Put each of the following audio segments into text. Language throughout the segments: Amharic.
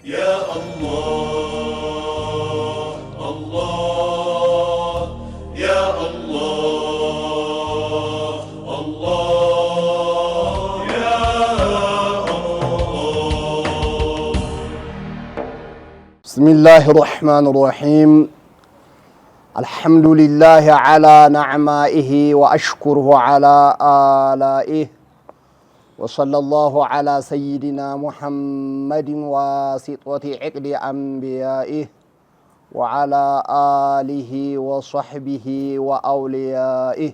يا الله الله يا الله الله يا الله. بسم الله الرحمن الرحيم. الحمد لله على نعمائه وأشكره على آلائه وصلى الله على سيدنا محمد واسطة عقد أنبيائه وعلى آله وصحبه وأوليائه.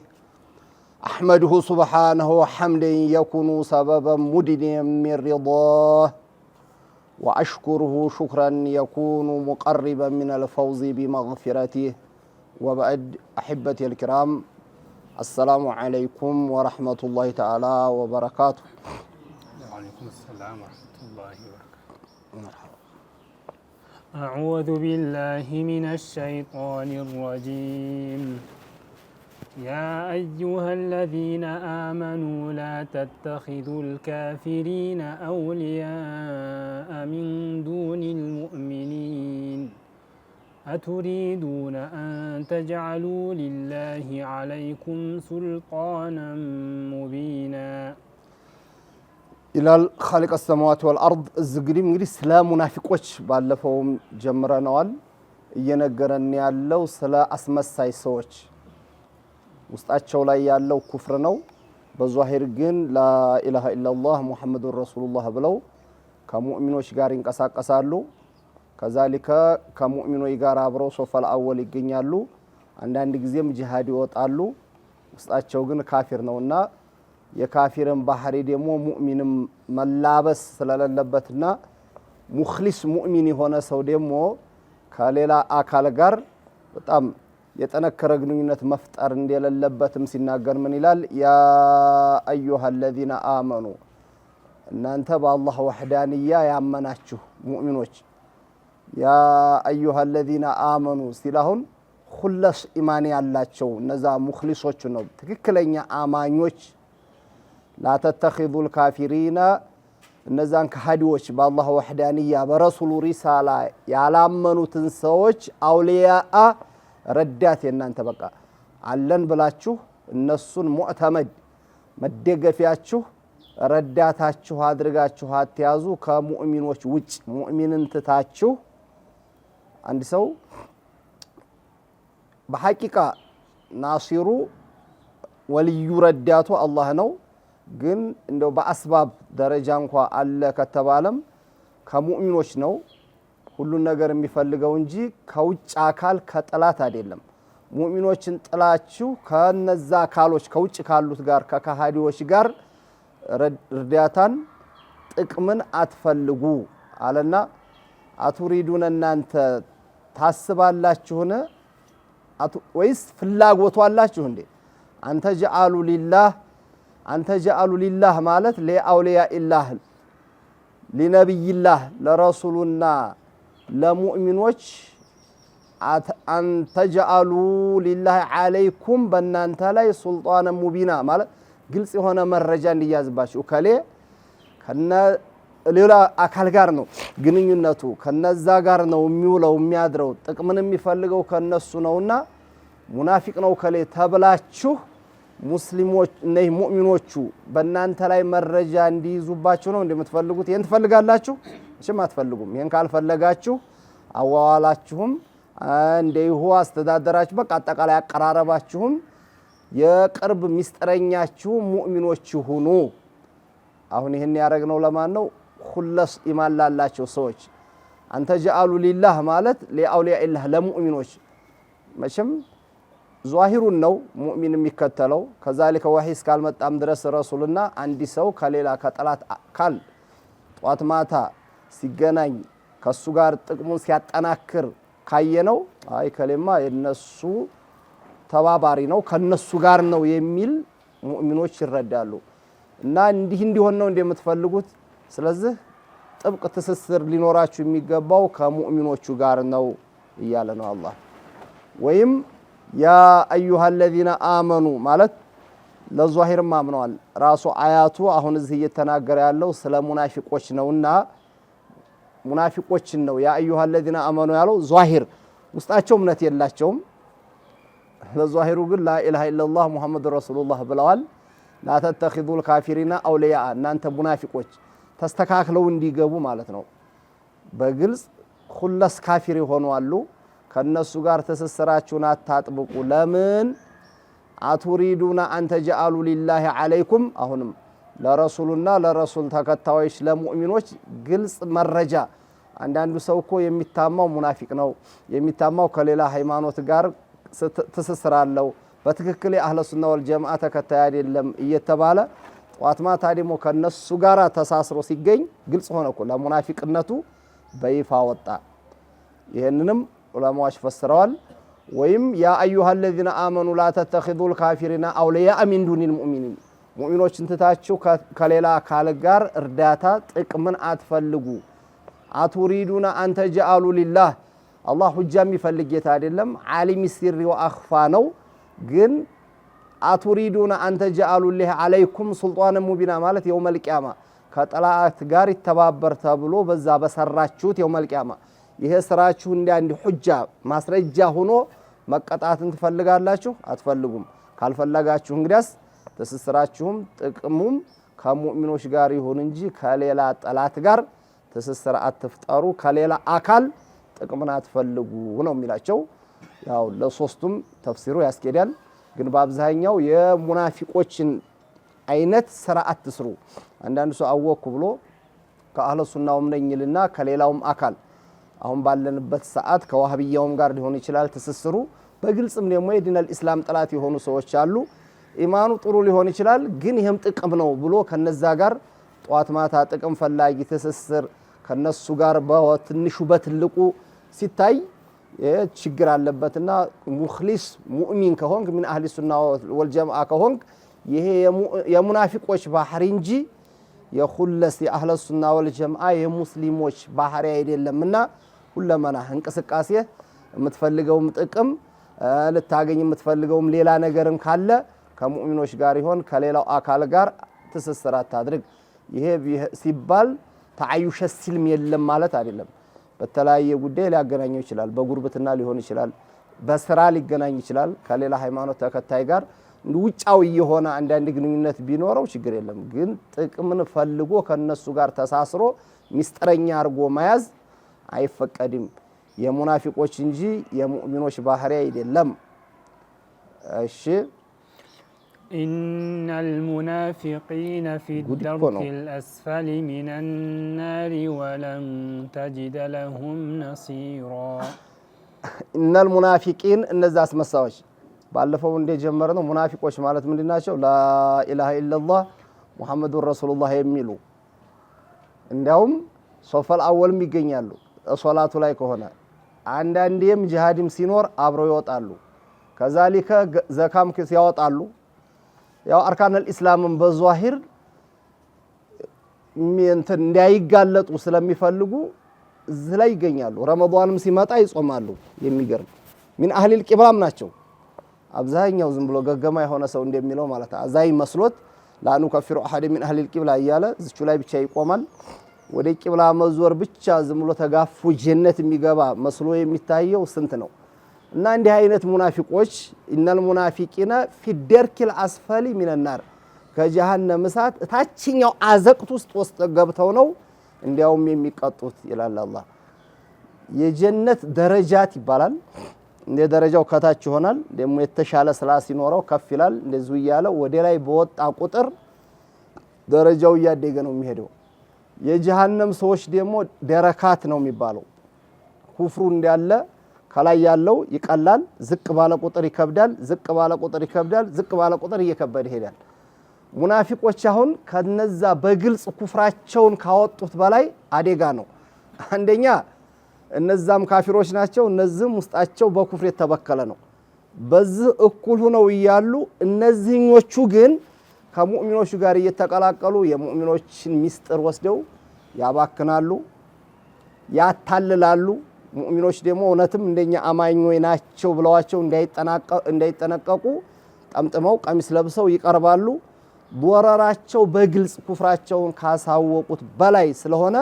أحمده سبحانه حمدا يكون سببا مدنيا من رضاه وأشكره شكرا يكون مقربا من الفوز بمغفرته. وبعد أحبتي الكرام، السلام عليكم ورحمة الله تعالى وبركاته. وعليكم السلام ورحمة الله وبركاته. أعوذ بالله من الشيطان الرجيم. يا أيها الذين آمنوا لا تتخذوا الكافرين أولياء من دون المؤمنين أتريدون أن تجعلوا لله عليكم سلطانا مبينا إلى خالق السماوات والأرض. الزقريم እንግዲህ ስለ ሙናፊቆች ባለፈውም ጀምረናል። እየነገረን ያለው ስለ አስመሳይ ሰዎች ውስጣቸው ላይ ያለው ኩፍር ነው። በዛሂር ግን ላኢላሃ ኢላላህ ሙሐመዱር ረሱሉላህ ብለው ከሙእሚኖች ጋር ይንቀሳቀሳሉ። ከዛሊከ ከሙእሚኖች ጋር አብረው ሶፈል አወል ይገኛሉ። አንዳንድ ጊዜም ጂሃድ ይወጣሉ። ውስጣቸው ግን ካፊር ነውና የካፊርን ባህሪ ደግሞ ሙእሚንም መላበስ ስለሌለበትና ሙኽሊስ ሙእሚን የሆነ ሰው ደግሞ ከሌላ አካል ጋር በጣም የጠነከረ ግንኙነት መፍጠር እንደሌለበትም ሲናገር ምን ይላል? ያ አዩሃ الذين آمنوا እናንተ በአላህ ወህዳንያ ያመናችሁ ሙእሚኖች። ያ አዩሃ الذين آمنوا ሲላሁን ሁለስ ኢማን ያላቸው እነዛ ሙኽሊሶች ነው፣ ትክክለኛ አማኞች። ላ ተተኺዙ الካፊሪና እነዛን ከሃዲዎች በአላህ ወህዳንያ በረሱሉ ሪሳላ ያላመኑትን ሰዎች አውሊያአ ረዳት የናንተ በቃ አለን ብላችሁ እነሱን ሙዕተመድ መደገፊያችሁ ረዳታችሁ አድርጋችሁ አትያዙ። ከሙእሚኖች ውጭ ሙእሚንን ትታችሁ አንድ ሰው በሐቂቃ ናሲሩ ወልዩ ረዳቱ አላህ ነው። ግን እንደው በአስባብ ደረጃ እንኳን አለ ከተባለም ከሙእሚኖች ነው ሁሉን ነገር የሚፈልገው እንጂ ከውጭ አካል ከጥላት አይደለም። ሙእሚኖችን ጥላችሁ ከነዛ አካሎች ከውጭ ካሉት ጋር ከካሃዲዎች ጋር እርዳታን ጥቅምን አትፈልጉ አለና አቱሪዱን እናንተ ታስባላችሁን ወይስ ፍላጎቱ አላችሁ እንዴ? አንተ ጀአሉ ሊላህ ማለት ለአውሊያ ኢላህ ሊነብይላህ ለረሱሉና ለሙእሚኖች አንተጀአሉ ሊላህ አለይኩም በእናንተ ላይ ሱልጣነ ሙቢና ማለት ግልጽ የሆነ መረጃ እንዲያዝባችሁ። ከሌ ከነ ሌላ አካል ጋር ነው ግንኙነቱ፣ ከነዛ ጋር ነው የሚውለው የሚያድረው፣ ጥቅምን የሚፈልገው ከነሱ ነውና ሙናፊቅ ነው ከሌ ተብላችሁ ሙስሊሞች ነይ ሙእሚኖቹ በእናንተ ላይ መረጃ እንዲይዙባችሁ ነው እንደምትፈልጉት። ይሄን ትፈልጋላችሁ? እሺም አትፈልጉም። ይሄን ካልፈለጋችሁ አዋዋላችሁም እንደይሁ አስተዳደራችሁ በቃ አጠቃላይ አቀራረባችሁም የቅርብ ሚስጥረኛችሁ ሙእሚኖች ሁኑ። አሁን ይሄን ያረግነው ለማን ነው? ሁለስ ኢማን ላላቸው ሰዎች። አንተ ጀአሉ ሊላህ ማለት ለአውሊያ ኢላህ ለሙእሚኖች መቼም ዟሂሩን ነው ሙእሚን የሚከተለው። ከዛሊከ ወሂስ ካልመጣም ድረስ ረሱልና አንዲ ሰው ከሌላ ከጠላት አካል ጧት ማታ ሲገናኝ ከሱ ጋር ጥቅሙን ሲያጠናክር ካየነው አይ ከሌማ የነሱ ተባባሪ ነው ከነሱ ጋር ነው የሚል ሙእሚኖች ይረዳሉ። እና እንዲህ እንዲሆን ነው እንደምትፈልጉት። ስለዚህ ጥብቅ ትስስር ሊኖራችሁ የሚገባው ከሙእሚኖቹ ጋር ነው እያለ ነው አላህ። ወይም ያ አዩሃ الذين آمنوا ማለት ለዟሂርም አምነዋል። ራሱ አያቱ አሁን እዚህ እየተናገረ ያለው ስለ ሙናፊቆች ነውና ሙናፊቆችን ነው ያ አዩሃ الذين آمنوا ያለው ዟሂር ውስጣቸው እምነት የላቸውም ለዟሂሩ ግን ላ ኢላሃ ኢላላህ ሙሐመድ ረሱሉላህ ብለዋል ላ ተተኺዙል ካፊሪና አውሊያ እናንተ ሙናፊቆች ተስተካክለው እንዲገቡ ማለት ነው በግልጽ ሁለስ ካፊር ሆነው አሉ ከነሱ ጋር ተሰሰራችሁን አታጥብቁ ለምን አቱሪዱና አንተ ጀአሉ ሊላሂ አለይኩም አሁንም ለረሱልና ለረሱል ተከታዮች ለሙእሚኖች ግልጽ መረጃ አንዳንዱ ሰው እኮ የሚታማው ሙናፊቅ ነው የሚታማው ከሌላ ሃይማኖት ጋር ተሰስራለው በትክክል የአህለ ሱና ወልጀማዓ ተከታይ አይደለም እየተባለ ጧት ማታ ደግሞ ከነሱ ጋር ተሳስሮ ሲገኝ ግልጽ ሆነ እኮ ለሙናፊቅነቱ በይፋ ወጣ ይሄንንም ዑለማዎች ፈስረዋል ወይም ያ አዩሃ الذين آمنوا لا تتخذوا الكافرين أولياء من دون المؤمنين ሙእሚኖችን ትታችሁ ከሌላ አካል ጋር እርዳታ ጥቅምን አትፈልጉ አቱሪዱና አንተ ጀአሉ ሊላህ አላህ ሁጃ የሚፈልግ ጌታ አይደለም ዓሊም ሲሪ ወአኽፋ ነው ግን አቱሪዱና አንተ ጀአሉ ሊላህ አለይኩም ሱልጣን ሙቢና ማለት የውመል ቂያማ ከጠላት ጋር ይተባበር ተብሎ በዛ በሰራችሁት የውመል ቂያማ ይሄ ስራችሁ እንደ ሁጃ ማስረጃ ሆኖ መቀጣትን ትፈልጋላችሁ አትፈልጉም ካልፈለጋችሁ እንግዲያስ ተስስራችሁም ጥቅሙም ከሙእሚኖች ጋር ይሁን እንጂ ከሌላ ጠላት ጋር ተስስራ አትፍጠሩ ከሌላ አካል ጥቅምን አትፈልጉ ነው የሚላቸው ያው ለሶስቱም ተፍሲሩ ያስኬዳል ግን በአብዛኛው የሙናፊቆችን አይነት ስራ አትስሩ አንዳንዱ ሰው አወኩ ብሎ ከአህለ ሱናውም ነኝልና ከሌላውም አካል አሁን ባለንበት ሰዓት ከዋህብያውም ጋር ሊሆን ይችላል ተስስሩ በግልጽም ደግሞ የዲነል ኢስላም ጠላት የሆኑ ሰዎች አሉ ኢማኑ ጥሩ ሊሆን ይችላል ግን ይሄም ጥቅም ነው ብሎ ከነዛ ጋር ጧት ማታ ጥቅም ፈላጊ ተስስር ከነሱ ጋር በትንሹ በትልቁ ሲታይ ችግር አለበትና ሙኽሊስ ሙእሚን ከሆንክ ምን አህሊ ሱና ወልጀማዓ ከሆንክ ይሄ የሙናፊቆች ባህሪ እንጂ የኹለስ የአህለ ሱና ወልጀማዓ የሙስሊሞች ባህሪ አይደለምና ሁለመና እንቅስቃሴ የምትፈልገውም ጥቅም ልታገኝ የምትፈልገውም ሌላ ነገርም ካለ ከሙእሚኖች ጋር ይሆን ከሌላው አካል ጋር ተሰስራ ታድርግ ይሄ ሲባል ተዓዩሽ ሲልም የለም ማለት አይደለም በተለያየ ጉዳይ ሊያገናኘው ይችላል በጉርብትና ሊሆን ይችላል በስራ ሊገናኝ ይችላል ከሌላ ሃይማኖት ተከታይ ጋር ውጫው የሆነ አንዳንድ ግንኙነት ቢኖረው ችግር የለም ግን ጥቅምን ፈልጎ ከነሱ ጋር ተሳስሮ ሚስጥረኛ አርጎ መያዝ አይፈቀድም የሙናፊቆች እንጂ የሙእሚኖች ባህሪ አይደለም እሺ إن المنافقين في الدرك الأسفل من النار ولن تجد لهم نصيرا إن المنافقين النزاس مساوش ባለፈው እንደጀመረው ሙናፊቆች ማለት ምንድናቸው ላ ኢላሃ ኢላላህ ሙሐመዱር ረሱሉላህ የሚሉ እንዲያውም ሶፈል አወልም ይገኛሉ ሶላቱ ላይ ከሆነ አንዳንዴም ጂሃድም ሲኖር አብረው ይወጣሉ ከዛሊከ ዘካም ሲያወጣሉ ያው አርካነል ኢስላምን በዟሂር እንዳይጋለጡ ስለሚፈልጉ እዚህ ላይ ይገኛሉ ረመዳንም ሲመጣ ይጾማሉ የሚገርም ምን አህሊል ቂብላም ናቸው አብዛኛው ዝም ብሎ ገገማ የሆነ ሰው እንደሚለው ማለት አዛይ መስሎት ላኑ ከፍሩ አሐድ ምን አህሊል ቂብላ እያለ እዚቹ ላይ ብቻ ይቆማል ወደ ቂብላ መዞር ብቻ ዝም ብሎ ተጋፉ ጀነት የሚገባ መስሎ የሚታየው ስንት ነው እና እንዲህ አይነት ሙናፊቆች ኢነል ሙናፊቂና ፊ ደርኪል አስፈሊ ሚነናር ከጀሃነም እሳት ታችኛው አዘቅት ውስጥ ገብተው ነው እንዲያውም የሚቀጡት ይላል አላህ የጀነት ደረጃት ይባላል እንደ ደረጃው ከታች ይሆናል ደግሞ የተሻለ ስላስ ይኖረው ከፍ ይላል እንደዚህ ይያለ ወደ ላይ በወጣ ቁጥር ደረጃው ያደገ ነው የሚሄደው የጀሃነም ሰዎች ደግሞ ደረካት ነው የሚባለው ኩፍሩ እንዳለ ከላይ ያለው ይቀላል ዝቅ ባለ ቁጥር ይከብዳል ዝቅ ባለ ቁጥር ይከብዳል ዝቅ ባለ ቁጥር እየከበደ ይሄዳል ሙናፊቆች አሁን ከነዛ በግልጽ ኩፍራቸውን ካወጡት በላይ አደጋ ነው አንደኛ እነዛም ካፊሮች ናቸው እነዚህም ውስጣቸው በኩፍር የተበከለ ነው በዚህ እኩል ሆነው ይያሉ እነዚህኞቹ ግን ከሙእሚኖቹ ጋር እየተቀላቀሉ የሙእሚኖችን ሚስጥር ወስደው ያባክናሉ ያታልላሉ ሙእሚኖች ደግሞ እውነትም እንደኛ አማኞች ናቸው ብለዋቸው እንዳይጠነቀቁ ጠምጥመው ቀሚስ ለብሰው ይቀርባሉ ወረራቸው በግልጽ ኩፍራቸውን ካሳወቁት በላይ ስለሆነ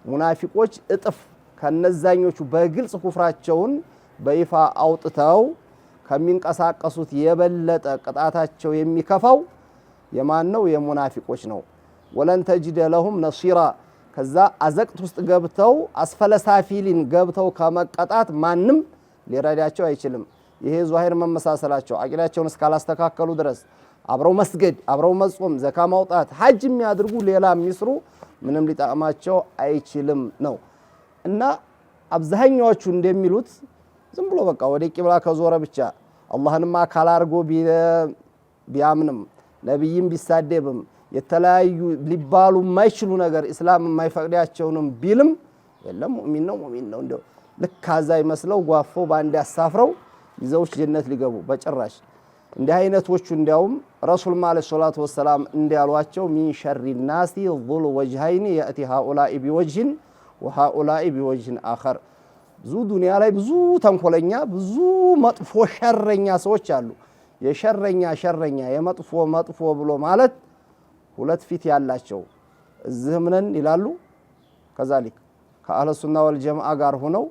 ሙናፊቆች እጥፍ ከነዛኞቹ በግልጽ ኩፍራቸውን በይፋ አውጥተው ከሚንቀሳቀሱት የበለጠ ቅጣታቸው የሚከፋው የማን ነው? የሙናፊቆች ነው። ወለን ተጅደ ለሁም ነሲራ ከዛ አዘቅት ውስጥ ገብተው አስፈለሳፊሊን ገብተው ከመቀጣት ማንም ሊረዳቸው አይችልም። ይሄ ዛሂር መመሳሰላቸው አቂዳቸውን እስካላስተካከሉ ድረስ አብረው መስገድ፣ አብረው መጾም፣ ዘካ ማውጣት፣ ሐጅ የሚያድርጉ ሌላ የሚስሩ ምንም ሊጣማቸው አይችልም ነው። እና አብዛኛዎቹ እንደሚሉት ዝም ብሎ በቃ ወደ ቂብላ ከዞረ ብቻ አላህንማ ካላርጎ ቢያምንም ነብይም ቢሳደብም የተለያዩ ሊባሉ የማይችሉ ነገር እስላም የማይፈቅዳቸውንም ቢልም የለም ሙእሚን ነው እንደው ልክ አዛ ይመስለው ጓፎ ባንድ ያሳፍረው ይዘውች ጀነት ሊገቡ በጭራሽ። እንዲህ አይነቶቹ እንዲያውም ረሱል ማለት ሰለላሁ ዐለይሂ ወሰለም እንዲያሏቸው ሚን ሸሪ ናሲ ዙል ወጅሃይን ያእቲ ሃኡላኢ ቢወጅህን ወሃኡላኢ ቢወጅህን አኸር። ብዙ ዱንያ ላይ ብዙ ተንኮለኛ ብዙ መጥፎ ሸረኛ ሰዎች አሉ። የሸረኛ የመጥፎ ብሎ ማለት ሁለት ፊት ያላቸው እዚህም ነን ይላሉ። ከዛሊክ ከአህለ ሱና ወል ጀማዓ ጋር ሆነው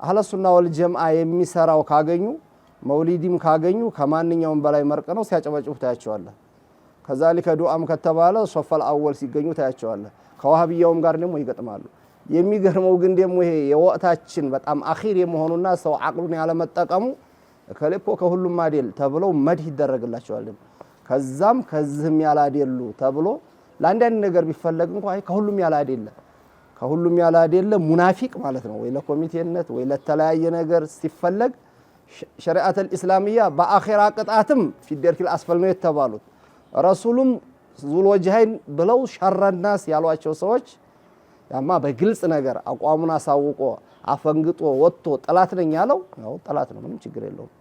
አህለ ሱና ወል ጀማዓ የሚሰራው ካገኙ መውሊድም ካገኙ ከማንኛውም በላይ መርቅ ነው ሲያጨበጭቡ ታያቸዋለህ። ከዛሊክ ዱዓም ከተባለ ሶፈል አወል ሲገኙ ታያቸዋለህ። ከዋህብያውም ጋር ደግሞ ይገጥማሉ። የሚገርመው ግን ደግሞ ይሄ የወቅታችን በጣም አኺር የመሆኑና ሰው አቅሉን ያለመጠቀሙ ከለኮ ከሁሉም አይደል ተብለው መድህ ይደረግላቸዋል። ከዛም ከዚህም ያላደሉ ተብሎ ለአንዳንድ ነገር ቢፈለግ እንኳን አይ ከሁሉም ያላደለ ሙናፊቅ ማለት ነው። ወይ ለኮሚቴነት ወይ ለተለያየ ነገር ሲፈለግ ሸሪዓተል ኢስላሚያ በአኺራ ቅጣትም ፊደርኪል አስፈል ነው የተባሉት ረሱሉም ዙል ወጅሃይን ብለው ሸረናስ ያሏቸው ሰዎች ያማ በግልጽ ነገር አቋሙን አሳውቆ አፈንግጦ ወጥቶ ጠላት ነኝ ያለው ያው ጠላት ነው፣ ምንም ችግር የለውም።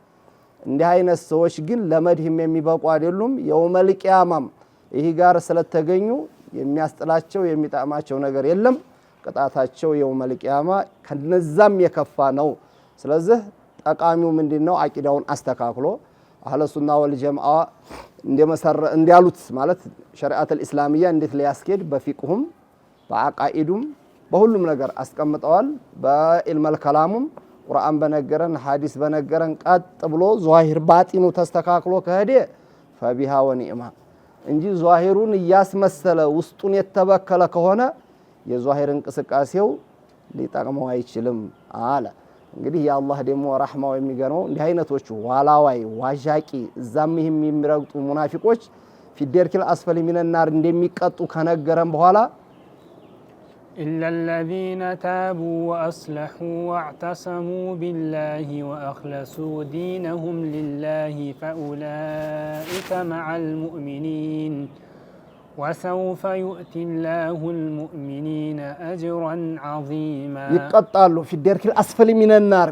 እንዲህ አይነት ሰዎች ግን ለመድህም የሚበቁ አይደሉም። የውመል ቂያማም ይሄ ጋር ስለተገኙ የሚያስጥላቸው የሚጣማቸው ነገር የለም። ቅጣታቸው የውመል ቂያማ ከነዛም የከፋ ነው። ስለዚህ ጠቃሚው ምንድነው? አቂዳውን አስተካክሎ አህለ ሱና ወል ጀማዓ እንዲያሉት ማለት ሸሪዓተል ኢስላሚያ እንዴት ሊያስኬድ በፊቅሁም በአቃኢዱም በሁሉም ነገር አስቀምጠዋል። በኢልመል ከላሙም ቁርአን በነገረን ሐዲስ በነገረን ቀጥ ብሎ ዛሂር ባጢኑ ተስተካክሎ ከሄደ ፈቢሃ ወኒዕማ እንጂ ዛሂሩን እያስመሰለ ውስጡን የተበከለ ከሆነ የዛሂር እንቅስቃሴው ሊጠቅመው አይችልም አለ። እንግዲህ የአላህ ደግሞ ረህማው የሚገርመው እንዲህ አይነቶቹ ዋላዋይ ዋዣቂ እዛም ይህም የሚረግጡ ሙናፊቆች ፊደርኪል አስፈሊ ሚነናር እንደሚቀጡ ከነገረን በኋላ إلا الذين تابوا وأصلحوا واعتصموا بالله وأخلصوا دينهم لله فأولئك مع المؤمنين وسوف يؤتي الله المؤمنين أجرا عظيما. يقطعوا في الدرك الأسفل من النار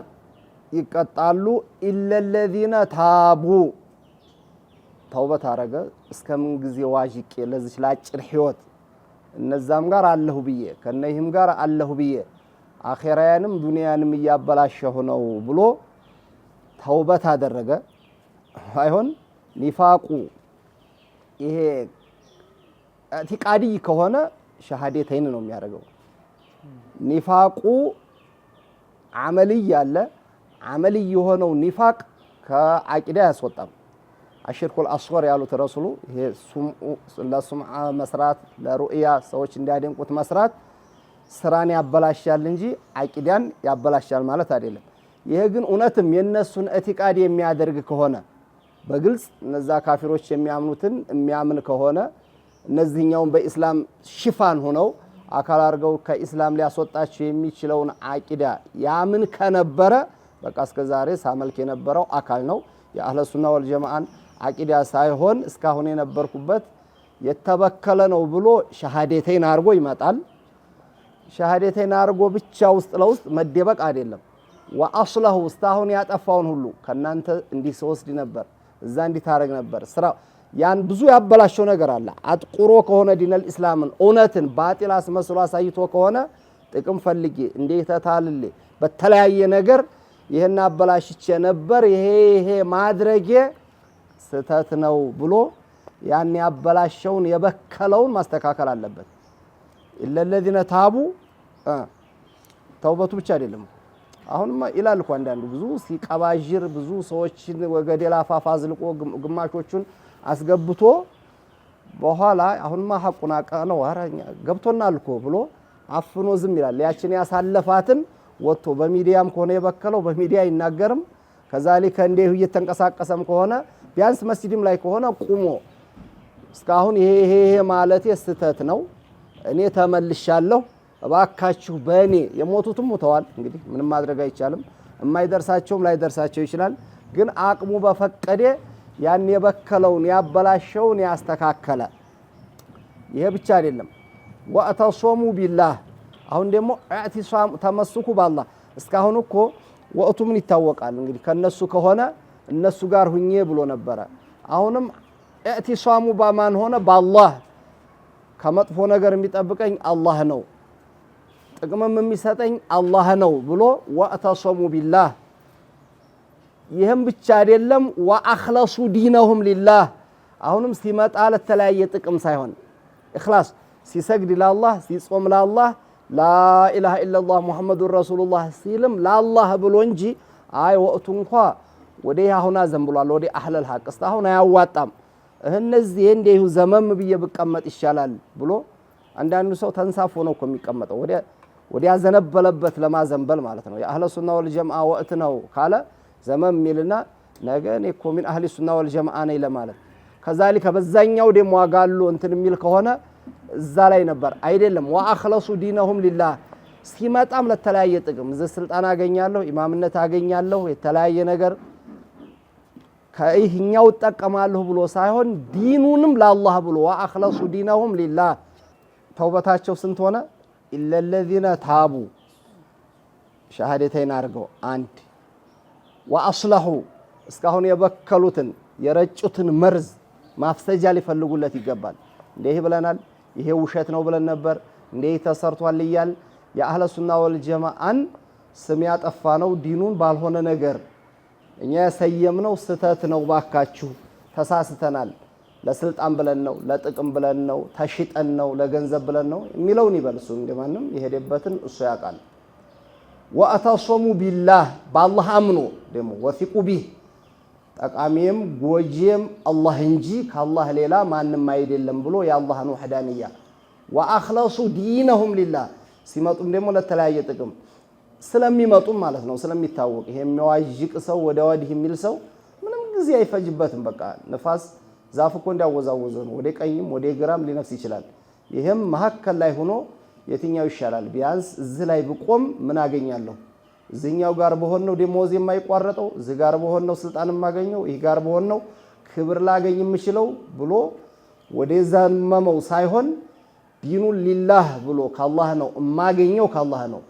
يقطعوا إلا الذين تابوا توبة تارجع اسكمن جزي واجيك لذي لا تشرحيوت እነዛም ጋር አለሁ ብዬ ከነይህም ጋር አለሁ ብዬ አኺራያንም ዱንያንም ያበላሸሁ ነው ብሎ ተውበት አደረገ። አይሆን ኒፋቁ ይሄ ኢዕቲቃዲ ከሆነ ሸሃደተይን ነው የሚያደርገው። ኒፋቁ አመልይ አለ። አመልይ የሆነው ኒፋቅ ከአቂዳ ያስወጣም። አሽርኩል አስወር ያሉት ረሱሉ ይሄ ለሱምዓ መስራት ለሩእያ ሰዎች እንዲያደንቁት መስራት ስራን ያበላሻል እንጂ አቂዳን ያበላሻል ማለት አይደለም። ይሄ ግን እውነትም የነሱን ኢዕቲቃድ የሚያደርግ ከሆነ በግልጽ እነዛ ካፊሮች የሚያምኑትን የሚያምን ከሆነ እነዚህኛውን በኢስላም ሽፋን ሆነው አካል አድርገው ከኢስላም ሊያስወጣቸው የሚችለውን አቂዳ ያምን ከነበረ በቃ እስከዛሬ ሳመልክ የነበረው አካል ነው የአህለ ሱና ወል ጀማዓን አቂዳ ሳይሆን እስካሁን የነበርኩበት የተበከለ ነው ብሎ ሸሃደተይን አርጎ ይመጣል። ሸሃደተይን አርጎ ብቻ ውስጥ ለውስጥ መደበቅ አይደለም። ወአስለሁ እስካሁን ያጠፋውን ሁሉ ከናንተ እንዲህ ወስድ ነበር እዛ እንዲህ ታረግ ነበር ስራ ያን ብዙ ያበላሸው ነገር አለ። አጥቁሮ ከሆነ ዲነል ኢስላምን እውነትን ባጢል አስመስሎ አሳይቶ ከሆነ ጥቅም ፈልጌ እንዴት ታልል በተለያየ ነገር ይሄን አበላሽቼ ነበር ይሄ ማድረጌ ስተት ነው ብሎ ያን ያበላሸውን የበከለውን ማስተካከል አለበት። ኢለለዚነ ታቡ ተውበቱ ብቻ አይደለም አሁንማ ይላል እኮ አንዳንዱ ብዙ ሲቀባጅር ብዙ ሰዎችን ወገደላ አፋፍ አዝልቆ ግማሾቹን አስገብቶ በኋላ አሁንማ ሐቁን አቀነው አራኛ ገብቶናል እኮ ብሎ አፍኖ ዝም ይላል ያችን ያሳለፋትን ወጥቶ በሚዲያም ከሆነ የበከለው በሚዲያ ይናገርም ከዛሊከ እንዴው እየተንቀሳቀሰም ከሆነ ቢያንስ መስጂድም ላይ ከሆነ ቁሞ እስካሁን ይሄ ማለቴ ስተት ነው እኔ ተመልሻለሁ እባካችሁ በእኔ የሞቱትም ሞተዋል እንግዲህ ምንም ማድረግ አይቻልም የማይደርሳቸውም ላይደርሳቸው ይችላል ግን አቅሙ በፈቀደ ያን የበከለውን ያበላሸውን ያስተካከለ ይሄ ብቻ አይደለም ወአተሶሙ ቢላህ አሁን ደግሞ ኢዕቲሳም ተመስኩ በአላህ እስካሁን እኮ ወቅቱ ምን ይታወቃል እንግዲህ ከነሱ ከሆነ እነሱ ጋር ሁኜ ብሎ ነበር አሁንም ኢዕቲሳሙ በማን ሆነ በአላህ ከመጥፎ ነገር የሚጠብቀኝ አላህ ነው ጥቅምም የሚሰጠኝ አላህ ነው ብሎ ወአተሶሙ ቢላህ ይሄም ብቻ አይደለም ወአኽለሱ ዲነሁም ሊላህ አሁንም ሲመጣ ለተለያየ ጥቅም ሳይሆን ኢኽላስ ሲሰግድ ለአላህ ሲጾም ለአላህ ላኢላሃ ኢላላህ ሙሐመዱር ረሱሉላህ ሲልም ለአላህ ብሎ እንጂ አይ ወቅቱ እንኳን ወደ ያሁና ዘንብሏል ወደ አህለል ሐቅ እስካሁን አያዋጣም እነዚህ እንደው ዘመም ብዬ ብቀመጥ ይሻላል ብሎ አንዳንዱ ሰው ተንሳፎ ነው እኮ የሚቀመጠው ወደ ያዘነበለበት ለማዘንበል ማለት ነው የአህለ ሱና ወልጀማዓ ወቅት ነው ካለ ዘመም ሚልና ነገ እኔ እኮ ምን አህሊ ሱና ወልጀማዓ ነኝ ለማለት ከዛሊከ በዛኛው ደሞ ዋጋሉ እንትን ሚል ከሆነ እዛ ላይ ነበር አይደለም ወአኽለሱ ዲነሁም ሊላህ ሲመጣም ለተለያየ ጥቅም ስልጣን አገኛለሁ ኢማምነት አገኛለሁ የተለያየ ነገር ከይህኛው ተጠቀማለሁ ብሎ ሳይሆን ዲኑንም ለአላህ ብሎ ወአኽለሱ ዲነሁም ሊላህ ተውበታቸው ስንት ሆነ إلا الذين تابوا ሸሃደተይን አርገው አንድ ወአስለሑ እስካሁን የበከሉትን የረጩትን መርዝ ማፍሰጃ ሊፈልጉለት ይገባል እንዴ ብለናል ይሄ ውሸት ነው ብለን ነበር እንዴ ተሰርቷል ይያል የአህለ ሱና ወልጀማዓን ስም ያጠፋ ነው ዲኑን ባልሆነ ነገር እኛ ያሰየምነው ስተት ነው ባካችሁ ተሳስተናል ለስልጣን ብለን ነው ለጥቅም ብለን ነው ተሽጠን ነው ለገንዘብ ብለን ነው የሚለውን ይበልሱ እንደማንም ይሄደበትን እሱ ያቃል ወአተሶሙ ቢላህ በአላህ አምኖ ደሞ ወፊቁ ቢህ ጠቃሚም ጎጂም አላህ እንጂ ከአላህ ሌላ ማንም አይደለም ብሎ የአላህን ወህዳንያ ወአኽለሱ ዲነሁም ሊላህ ሲመጡም ደሞ ለተለያየ ጥቅም ስለሚመጡም ማለት ነው ስለሚታወቅ ይሄ የሚዋጅቅ ሰው ወደ ወዲህ የሚል ሰው ምንም ጊዜ አይፈጅበትም በቃ ንፋስ ዛፍ እኮ እንዳወዛወዘ ነው ወደ ቀኝም ወደ ግራም ሊነፍስ ይችላል ይሄም መሐከል ላይ ሆኖ የትኛው ይሻላል ቢያንስ እዚህ ላይ ብቆም ምን አገኛለሁ እዚህኛው ጋር በሆን ነው ደሞዝ የማይቋረጠው እዚህ ጋር በሆን ነው ስልጣን የማገኘው ይሄ ጋር በሆን ነው ክብር ላገኝ የምችለው ብሎ ወደዛ መመው ሳይሆን ዲኑን ሊላህ ብሎ ከአላህ ነው የማገኘው ከአላህ ነው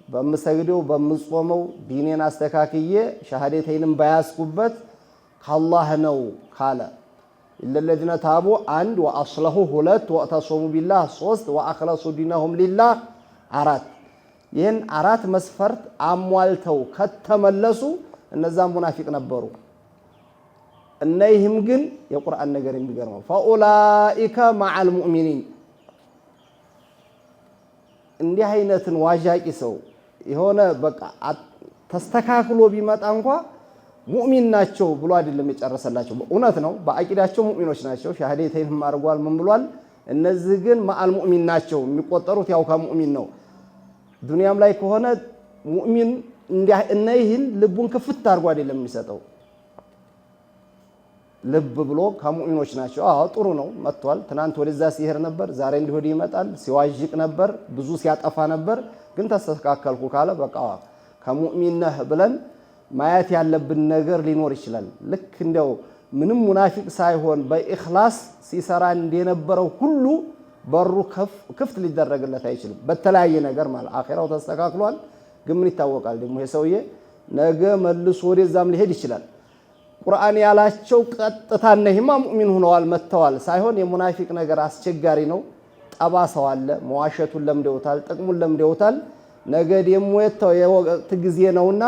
በመሰግደው በመጾመው ዲኔን አስተካክዬ ሸሃደተይንም ባያስኩበት ከአላህ ነው ካለ إلا الذين تابوا عند وأصلحوا هلت واعتصموا بالله صوست وأخلصوا دينهم لله عرات ይህን አራት መስፈርት አሟልተው ከተመለሱ እነዛ ሙናፊቅ ነበሩ እነይህም ግን የቁርአን ነገር የሚገርመው فأولئك مع المؤمنين እንዲህ አይነትን ዋጃቂ ሰው የሆነ በቃ ተስተካክሎ ቢመጣ እንኳን ሙእሚን ናቸው ብሎ አይደለም የጨረሰላቸው እውነት ነው በአቂዳቸው ሙእሚኖች ናቸው ሸሃደተይን ማርጓል ምን ብሏል እነዚህ ግን ማአል ሙእሚን ናቸው የሚቆጠሩት ያው ከሙእሚን ነው ዱንያም ላይ ከሆነ ሙእሚን እነይህን ልቡን ክፍት አርጓ አይደለም የሚሰጠው ልብ ብሎ ከሙእሚኖች ናቸው አዎ ጥሩ ነው መጥቷል ትናንት ወደዛ ሲሄር ነበር ዛሬ እንዲሆድ ይመጣል ሲዋጅቅ ነበር ብዙ ሲያጠፋ ነበር ግን ተስተካከልኩ ካለ በቃ ከሙእሚን ነህ ብለን ማየት ያለብን ነገር ሊኖር ይችላል ልክ እንደው ምንም ሙናፊቅ ሳይሆን በኢኽላስ ሲሰራ እንደነበረው ሁሉ በሩ ክፍት ሊደረግለት አይችልም በተለያየ ነገር ማለት አኺራው ተስተካክሏል ግን ምን ይታወቃል ደግሞ የሰውዬ ነገ መልሶ ወደዛም ሊሄድ ይችላል ቁርአን ያላቸው ቀጥታ ነህማ ሙእሚን ሆነዋል መተዋል ሳይሆን የሙናፊቅ ነገር አስቸጋሪ ነው ጠባሳው አለ መዋሸቱን ለምደውታል ጥቅሙን ለምደውታል ነገ ደግሞ የወቅት ጊዜ ነውና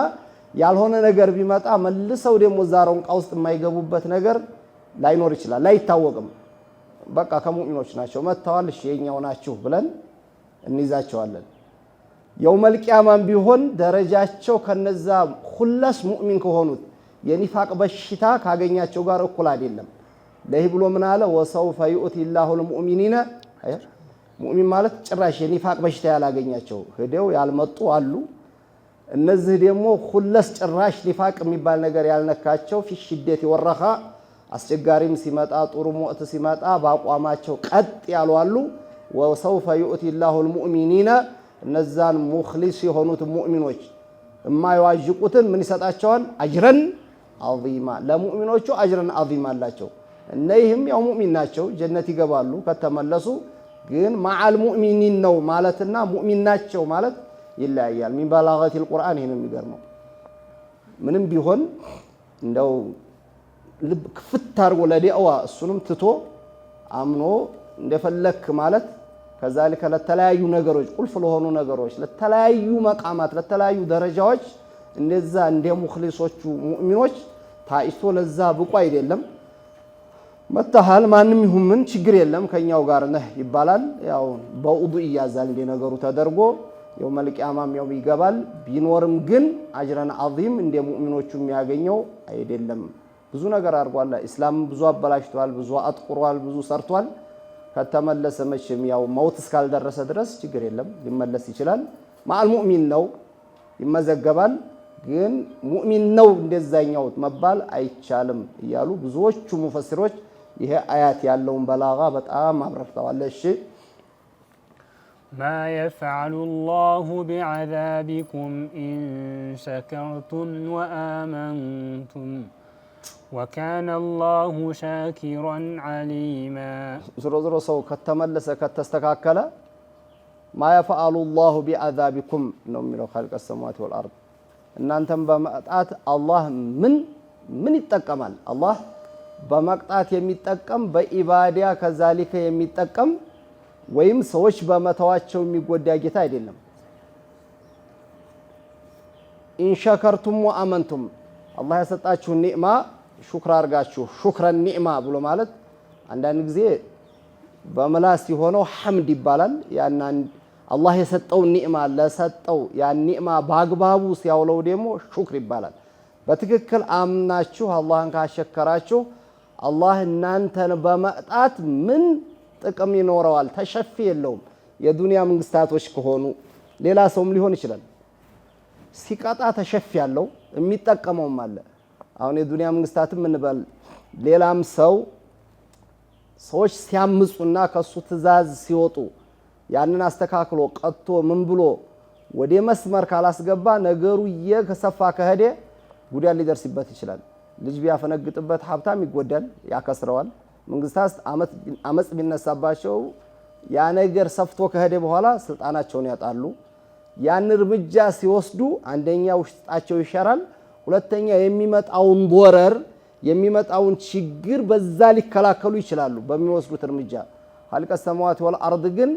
ያልሆነ ነገር ቢመጣ መልሰው ደግሞ ዛሬውን ቃውስጥ የማይገቡበት ነገር ላይኖር ይችላል ላይታወቅም በቃ ከሙእሚኖች ናቸው መተዋል እሺ የኛው ናችሁ ብለን እንይዛቸዋለን። የውመል ቂያማም ቢሆን ደረጃቸው ከነዛ ሁላስ ሙእሚን ከሆኑት የኒፋቅ በሽታ ካገኛቸው ጋር እኩል አይደለም። ለዚህ ብሎ ምን አለ? ወሰውፈ ዩእቲላሁል ሙእሚኒነ ሙእሚን ማለት ጭራሽ የኒፋቅ በሽታ ያላገኛቸው ሄደው ያልመጡ አሉ። እነዚህ ደግሞ ሁለስ ጭራሽ ኒፋቅ የሚባል ነገር ያልነካቸው ፊ ሽደት ወረኻ አስቸጋሪም ሲመጣ ጥሩም ወቅት ሲመጣ በአቋማቸው ቀጥ ያሉ አሉ። ወሰውፈ ዩእቲላሁል ሙእሚኒነ እነዛን ሙኽሊስ የሆኑት ሙእሚኖች የማይዋዥቁትን ምን ይሰጣቸዋል? አጅረን ዐዚማ ለሙእሚኖቹ አጅረን ዐዚማ አላቸው። እነዚህም ያው ሙእሚን ናቸው፣ ጀነት ይገባሉ ከተመለሱ። ግን መዓል ሙእሚኒን ነው ማለትና ሙእሚን ናቸው ማለት ይለያያል። ሚን በላገቲል ቁርአን ይሄ ነው የሚገርመው። ምንም ቢሆን እንደው ልብ ክፍት አድርጎ ለዲዕዋ እሱንም ትቶ አምኖ እንደፈለክ ማለት ከዛልከ ለተለያዩ ነገሮች ቁልፍ ለሆኑ ነገሮች ለተለያዩ መቃማት ለተለያዩ ደረጃዎች እንደዛ እንደ ሙኽሊሶቹ ሙእሚኖች ታይቶ ለዛ ብቁ አይደለም። መተሃል ማንም ይሁን ምን ችግር የለም ከኛው ጋር ነህ ይባላል። ያው በውዱ ይያዛል እንደ ነገሩ ተደርጎ የውመል ቂያማም ያው ይገባል። ቢኖርም ግን አጅረን ዐዚም እንደ ሙእሚኖቹ የሚያገኘው አይደለም። ብዙ ነገር አድርጓል። ኢስላም ብዙ አበላሽቷል፣ ብዙ አጥቁሯል፣ ብዙ ሰርቷል። ከተመለሰ መቼም ያው መውት እስካልደረሰ ድረስ ችግር የለም ሊመለስ ይችላል። ማል ሙእሚን ነው ይመዘገባል። ግን ሙእሚን ነው እንደዛኛው መባል አይቻልም እያሉ ብዙዎቹ ሙፈሲሮች ይሄ አያት ያለውን በላጋ በጣም አብራርተዋል። እሺ ما يفعل الله بعذابكم إن شكرتم وآمنتم وكان الله شاكرا عليما زرو سو ከተመለሰ ከተስተካከለ ما يفعل الله بعذابكم ነው የሚለው خالق السماوات والأرض እናንተም በመቅጣት አላህ ምን ይጠቀማል? አላህ በመቅጣት የሚጠቀም በኢባዳ ከዛሊከ የሚጠቀም ወይም ሰዎች በመተዋቸው የሚጎዳ ጌታ አይደለም። ኢንሸከርቱም ወአመንቱም አላህ የሰጣችሁ ኒዕማ ሹክር አርጋችሁ ሹክረን ኒዕማ ብሎ ማለት አንዳንድ ጊዜ በመላስ የሆነው ሐምድ ይባላል። ያን አላህ የሰጠው ኒዕማ ለሰጠው ያን ኒዕማ በአግባቡ ሲያውለው ደግሞ ሹክር ይባላል። በትክክል አምናችሁ አላህን ካሸከራችሁ አላህ እናንተን በመቅጣት ምን ጥቅም ይኖረዋል? ተሸፊ የለውም። የዱንያ መንግስታቶች ከሆኑ ሌላ ሰውም ሊሆን ይችላል ሲቀጣ ተሸፊ ያለው የሚጠቀመውም አለ። አሁን የዱንያ መንግስታትም እንበል ሌላም ሰዎች ሲያምጹና ከሱ ትእዛዝ ሲወጡ ያንን አስተካክሎ ቀጥቶ ምን ብሎ ወደ መስመር ካላስገባ ነገሩ እየከሰፋ ከሄደ ጉዳት ሊደርስበት ይችላል። ልጅ ቢያፈነግጥበት ሀብታም ይጎዳል፣ ያከስረዋል። መንግስታት አመጽ ቢነሳባቸው ያ ነገር ሰፍቶ ከሄደ በኋላ ስልጣናቸውን ያጣሉ። ያን እርምጃ ሲወስዱ አንደኛ ውስጣቸው ይሸራል፣ ሁለተኛ የሚመጣውን ዶረር የሚመጣውን ችግር በዛ ሊከላከሉ ይችላሉ በሚወስዱት እርምጃ። ኸልቀ ሰማዋት ወልአርድ ግን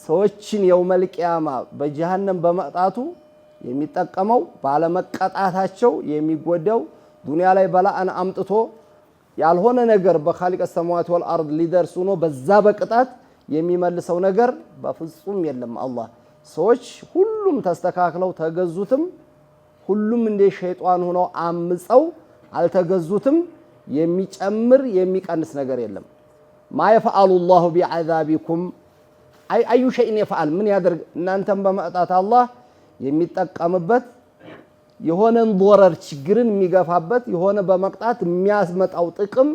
ሰዎችን የውመል ቂያማ በጀሃነም በመቅጣቱ የሚጠቀመው ባለመቀጣታቸው የሚጎዳው ዱንያ ላይ በላአን አምጥቶ ያልሆነ ነገር በኻሊቀ ሰማዋት ወልአርድ ሊደርሱ ነው በዛ በቅጣት የሚመልሰው ነገር በፍጹም የለም። አላህ ሰዎች ሁሉም ተስተካክለው ተገዙትም ሁሉም እንደ ሸይጣን ሆነው አምፀው አልተገዙትም የሚጨምር የሚቀንስ ነገር የለም። ማ يفعل الله بعذابكم አዩ ሸይን يفعل ምን ያደርግ እናንተም በመቅጣት አላህ የሚጠቀምበት የሆነን ዶረር ችግርን የሚገፋበት የሆነ በመቅጣት የሚያስመጣው ጥቅም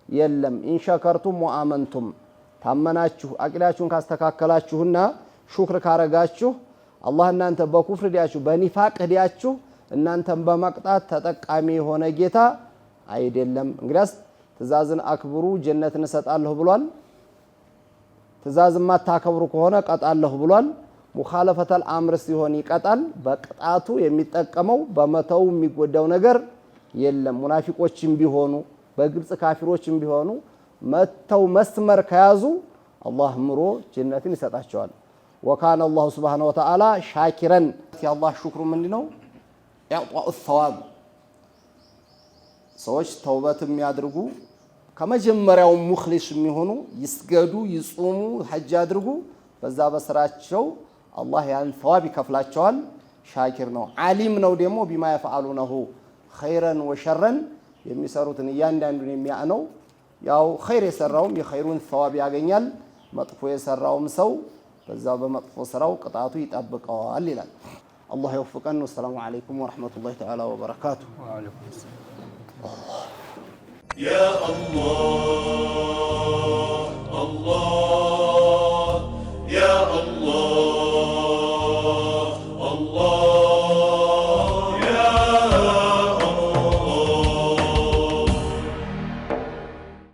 የለም። ኢንሸከርቱም ወአመንቱም ታመናችሁ አቂዳችሁን ካስተካከላችሁና ሹክር ካረጋችሁ አላህ እናንተ በኩፍር ዲያችሁ በኒፋቅ ዲያችሁ እናንተም በመቅጣት ተጠቃሚ የሆነ ጌታ አይደለም። እንግዲያስ ትእዛዝን አክብሩ ጀነትን እሰጣለሁ ብሏል። ትእዛዝን ማታከብሩ ከሆነ ቀጣለሁ ብሏል። ሙኻለፈተል አምር ሲሆን ይቀጣል። በቅጣቱ የሚጠቀመው በመተው የሚጎዳው ነገር የለም። ሙናፊቆችም ቢሆኑ በግልጽ ካፊሮችም ቢሆኑ መተው መስመር ከያዙ አላህ ምሮ ጀነትን ይሰጣቸዋል። ወካነ አላሁ ሱብሓነሁ ወተዓላ ሻኪረን የአላህ ሹክሩ ምንድነው? ኢዕጧኡ ሰዋብ ሰዎች ተውበት የሚያድርጉ ከመጀመሪያው ሙኽሊስ የሚሆኑ ይስገዱ ይጾሙ ሐጅ ያድርጉ በዛ በስራቸው አላህ ያን ሰዋብ ይከፍላቸዋል። ሻኪር ነው። ዓሊም ነው ደግሞ ቢማ يفعلونه ኸይረን ወሸረን የሚሰሩትን እያንዳንዱን የሚያነው ያው ኸይር የሰራውም የኸይሩን ሰዋብ ያገኛል። መጥፎ የሰራውም ሰው በዛ በመጥፎ ስራው ቅጣቱ ይጠብቀዋል ይላል። አላህ ይወፍቀን። ወሰላሙ አለይኩም ወራህመቱላሂ ተዓላ ወበረካቱሁ። ወአለይኩም ሰላም። يا الله